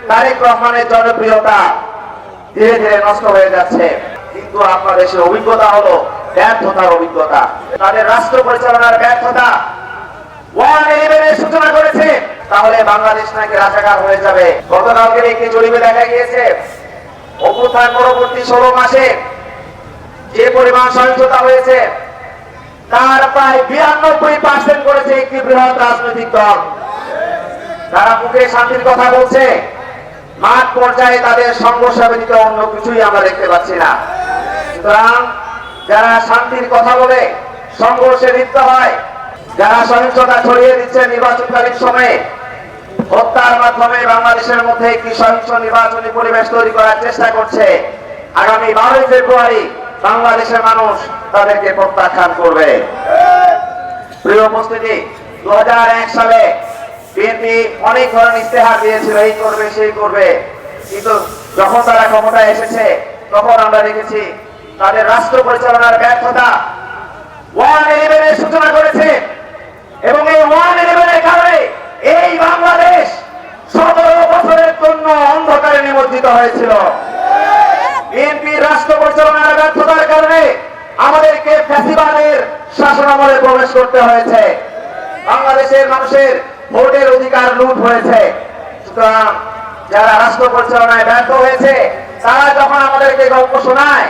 তারেক রহমানের জনপ্রিয়তা ধীরে ধীরে নষ্ট হয়ে যাচ্ছে। কিন্তু আপনার দেশের অভিজ্ঞতা হলো ব্যর্থতার অভিজ্ঞতা। তাদের রাষ্ট্র পরিচালনার ব্যর্থতা 111 সূচনা করেছে। তাহলে বাংলাদেশ নাকি রাজাকার হয়ে যাবে। গতকালকের একটি জরিপে দেখা গিয়েছে অভ্যুত্থান পরবর্তী 16 মাসে যে পরিমাণ সহিংসতা হয়েছে তার প্রায় 92% করেছে একটি বৃহৎ রাজনৈতিক দল। তারা মুখে শান্তির কথা বলছে, মাঠ পর্যায়ে তাদের সংঘর্ষ ব্যতীত অন্য কিছুই আমরা দেখতে পাচ্ছি না। সুতরাং যারা শান্তির কথা বলে সংঘর্ষে লিপ্ত হয়, যারা সহিংসতা ছড়িয়ে দিচ্ছে নির্বাচনকালীন সময়ে, হত্যার মাধ্যমে বাংলাদেশের মধ্যে একটি সহিংস নির্বাচনী পরিবেশ তৈরি করার চেষ্টা করছে, আগামী 12 ফেব্রুয়ারি বাংলাদেশের মানুষ তাদেরকে প্রত্যাখ্যান করবে। প্রিয় উপস্থিতি, 2001 সালে বিএনপি অনেক ধরনের ইস্তেহার দিয়েছিল, এই করবে সেই করবে, কিন্তু যখন তারা ক্ষমতায় এসেছে তখন আমরা দেখেছি তাদের রাষ্ট্র পরিচালনার ব্যর্থতা 111 সূচনা করেছে। এবং এই 111 কারণে এই বাংলাদেশ 17 বছরের জন্য অন্ধকারে নিমজ্জিত হয়েছিল। বিএনপির রাষ্ট্র পরিচালনার ব্যর্থতার কারণে আমাদেরকে ফ্যাসিবাদের শাসনামলে প্রবেশ করতে হয়েছে। বাংলাদেশের মানুষের ভোটের অধিকার লুট হয়েছে। সুতরাং যারা রাষ্ট্র পরিচালনায় ব্যর্থ হয়েছে তারা যখন আমাদেরকে গল্প শোনায়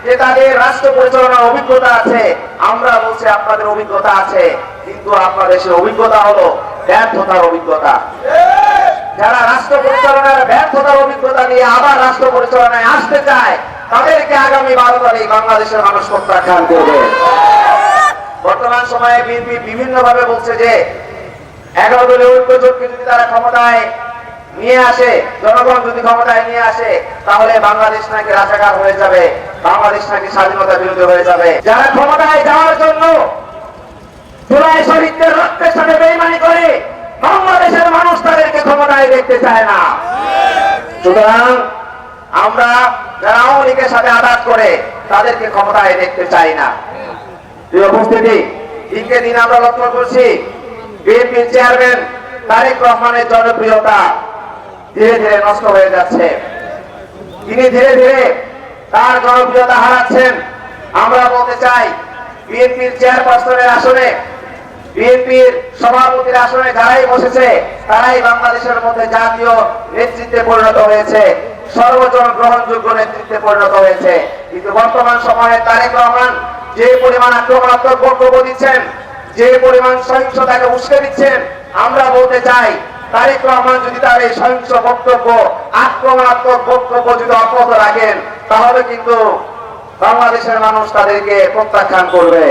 যে তাদের রাষ্ট্র পরিচালনার অভিজ্ঞতা আছে, আমরা বলছি আপনাদের অভিজ্ঞতা আছে, কিন্তু আপনাদের সে অভিজ্ঞতা হলো ব্যর্থতার অভিজ্ঞতা। যারা রাষ্ট্র পরিচালনার ব্যর্থতার অভিজ্ঞতা নিয়ে আবার রাষ্ট্র পরিচালনায় আসতে চায় তাদেরকে আগামী 12 তারিখ বাংলাদেশের মানুষ প্রত্যাখ্যান করবে। বর্তমান সময়ে বিএনপি বিভিন্ন ভাবে বলছে যে 11 দলীয় ঐক্যজোটকে যদি তারা ক্ষমতায় নিয়ে আসে, জনগণ যদি ক্ষমতায় নিয়ে আসে, তাহলে বাংলাদেশ নাকি রাজাকার হয়ে যাবে, বাংলাদেশ নাকি স্বাধীনতা বিরোধী হয়ে যাবে। যারা ক্ষমতায় যাওয়ার জন্য জুলাই শহীদদের রক্তের সাথে বেইমানি করে বাংলাদেশের মানুষ তাদেরকে ক্ষমতায় দেখতে চায় না। সুতরাং আমরা যারা আওয়ামী লীগের সাথে আঘাত করে তাদেরকে ক্ষমতায় দেখতে চাই না। প্রিয় উপস্থিতি, দিনকে দিন আমরা লক্ষ্য করছি বিএনপির চেয়ারম্যান তারেক রহমানের জনপ্রিয়তা ধীরে ধীরে নষ্ট হয়ে যাচ্ছে। তিনি ধীরে ধীরে তার জনপ্রিয়তা হারাচ্ছেন। আমরা বলতে চাই বিএনপির চেয়ারপারসনের আসনে, বিএনপির সভাপতির আসনে যারাই বসেছে তারাই বাংলাদেশের মধ্যে জাতীয় নেতৃত্বে পরিণত হয়েছে, সর্বজন গ্রহণযোগ্য নেতৃত্বে পরিণত হয়েছে। কিন্তু বর্তমান সময়ে তারেক রহমান যে পরিমাণ আক্রমণাত্মক বক্তব্য দিচ্ছেন, যে পরিমাণ সহিংসতাকে উস্কে দিচ্ছেন, আমরা বলতে চাই তারেক রহমান যদি তার এই সহিংস বক্তব্য, আক্রমণাত্মক বক্তব্য যদি অব্যাহত রাখেন তাহলে কিন্তু বাংলাদেশের মানুষ তাদেরকে প্রত্যাখ্যান করবে।